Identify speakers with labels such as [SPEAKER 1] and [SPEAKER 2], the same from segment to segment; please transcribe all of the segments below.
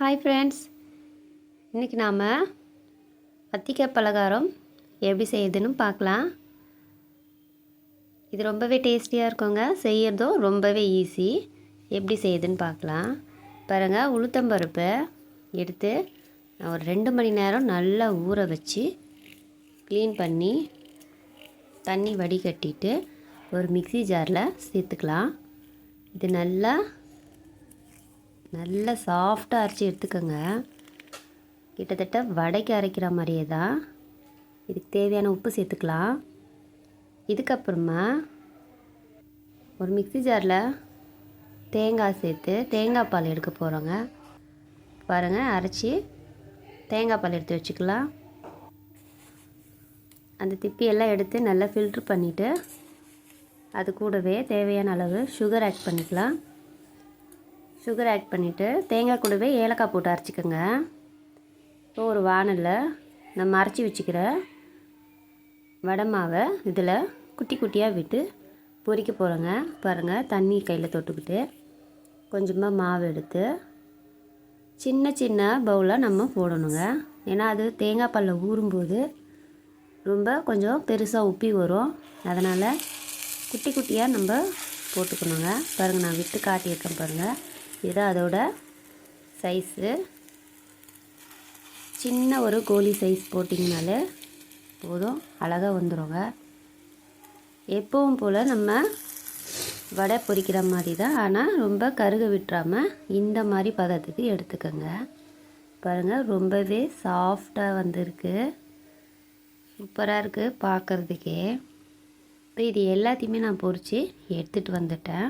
[SPEAKER 1] Hi friends, இன்றைக்கி நாம் அத்திக்காய் பலகாரம் எப்படி செய்யுதுன்னு பார்க்கலாம். இது ரொம்பவே டேஸ்டியாக இருக்குங்க. செய்கிறதும் ரொம்பவே ஈஸி. எப்படி செய்யுதுன்னு பார்க்கலாம். பாருங்கள், உளுத்தம்பருப்பை எடுத்து ஒரு 2 மணி நேரம் நல்லா ஊற வச்சு க்ளீன் பண்ணி தண்ணி வடிகட்டிட்டு ஒரு மிக்ஸி ஜாரில் சேர்த்துக்கலாம். இது நல்லா சாஃப்டாக அரைச்சி எடுத்துக்கோங்க. கிட்டத்தட்ட வடைக்கு அரைக்கிற மாதிரியே தான். இதுக்கு தேவையான உப்பு சேர்த்துக்கலாம். இதுக்கப்புறமா ஒரு மிக்ஸி ஜாரில் தேங்காய் சேர்த்து தேங்காய் பால் எடுக்க போகிறோங்க. பாருங்கள், அரைச்சி தேங்காய் பால் எடுத்து வச்சுக்கலாம். அந்த திப்பியெல்லாம் எடுத்து நல்லா ஃபில்ட்ரு பண்ணிவிட்டு அது கூடவே தேவையான அளவு சுகர் ஆட் பண்ணிக்கலாம். சுகர் ஆட் பண்ணிவிட்டு தேங்காய் கூடவே ஏலக்காய் போட்டு அரைச்சிக்கோங்க. இப்போ ஒரு வானலில் நம்ம அரைச்சி வச்சுக்கிற வடை மாவை இதில் குட்டி குட்டியாக விட்டு பொரிக்க போகிறோங்க. பாருங்கள், தண்ணி கையில் தொட்டுக்கிட்டு கொஞ்சமாக மாவு எடுத்து சின்ன சின்ன பவுலாக நம்ம போடணுங்க. ஏன்னா அது தேங்காய் பாலில் ஊறும்போது ரொம்ப கொஞ்சம் பெருசாக உப்பி வரும். அதனால் குட்டி குட்டியாக நம்ம போட்டுக்கணுங்க. பாருங்கள், நான் விட்டு காட்டியிருக்கேன் பாருங்கள். இது அதோட சைஸு. சின்ன ஒரு கோலி சைஸ் போட்டிங்கனாலே போதும், அழகாக வந்துடுங்க. எப்பவும் போல் நம்ம வடை பொரிக்கிற மாதிரி தான், ஆனால் ரொம்ப கருக விட்டுறாமல் இந்த மாதிரி பதத்துக்கு எடுத்துக்கோங்க. பாருங்கள், ரொம்பவே சாஃப்டாக வந்திருக்கு. சூப்பராக இருக்குது பார்க்குறதுக்கே. இப்போ இது எல்லாத்தையுமே நான் பொரித்து எடுத்துகிட்டு வந்துட்டேன்.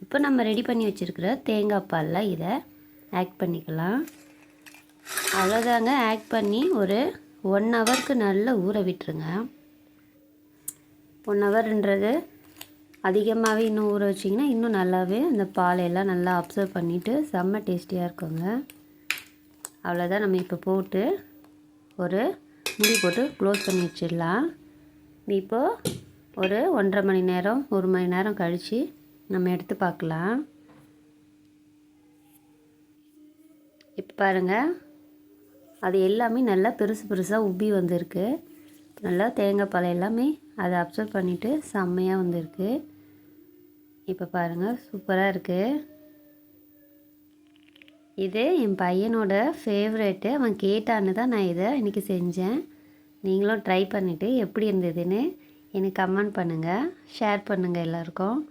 [SPEAKER 1] இப்போ நம்ம ரெடி பண்ணி வச்சுருக்கிற தேங்காய் பாலில் இதை ஆட் பண்ணிக்கலாம். அவ்வளோதாங்க. ஆட் பண்ணி ஒரு 1 ஹவருக்கு நல்லா ஊற விட்டுருங்க. 1 ஹவர்ன்றது அதிகமாகவே இன்னும் ஊற வச்சிங்கன்னா இன்னும் நல்லாவே இந்த பாலையெல்லாம் நல்லா அப்சர்வ் பண்ணிவிட்டு செம்ம டேஸ்டியாக இருக்குங்க. அவ்வளோதான். நம்ம இப்போ போட்டு ஒரு முடி போட்டு க்ளோஸ் பண்ணி வச்சிடலாம். இப்போது ஒரு 1.5 மணி நேரம் 1 மணி நேரம் கழித்து நம்ம எடுத்து பார்க்கலாம். இப்போ பாருங்கள், அது எல்லாமே நல்லா பெருசாக உப்பி வந்திருக்கு. நல்லா தேங்காய் பால் எல்லாமே அதை அப்சர்வ் பண்ணிவிட்டு செம்மையாக வந்திருக்கு. இப்போ பாருங்கள், சூப்பராக இருக்குது. இது என் பையனோட ஃபேவரெட்டு. அவன் கேட்டான்னு தான் நான் இதை இன்றைக்கி செஞ்சேன். நீங்களும் ட்ரை பண்ணிவிட்டு எப்படி இருந்ததுன்னு எனக்கு கமெண்ட் பண்ணுங்கள், ஷேர் பண்ணுங்கள். எல்லாருக்கும்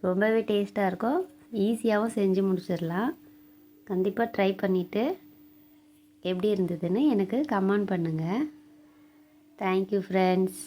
[SPEAKER 1] ரொம்பவே டேஸ்ட்டாக இருக்கும். ஈஸியாகவும் செஞ்சு முடிச்சிடலாம். கண்டிப்பாக ட்ரை பண்ணிவிட்டு எப்படி இருந்ததுன்னு எனக்கு கமெண்ட் பண்ணுங்கள். Thank you friends.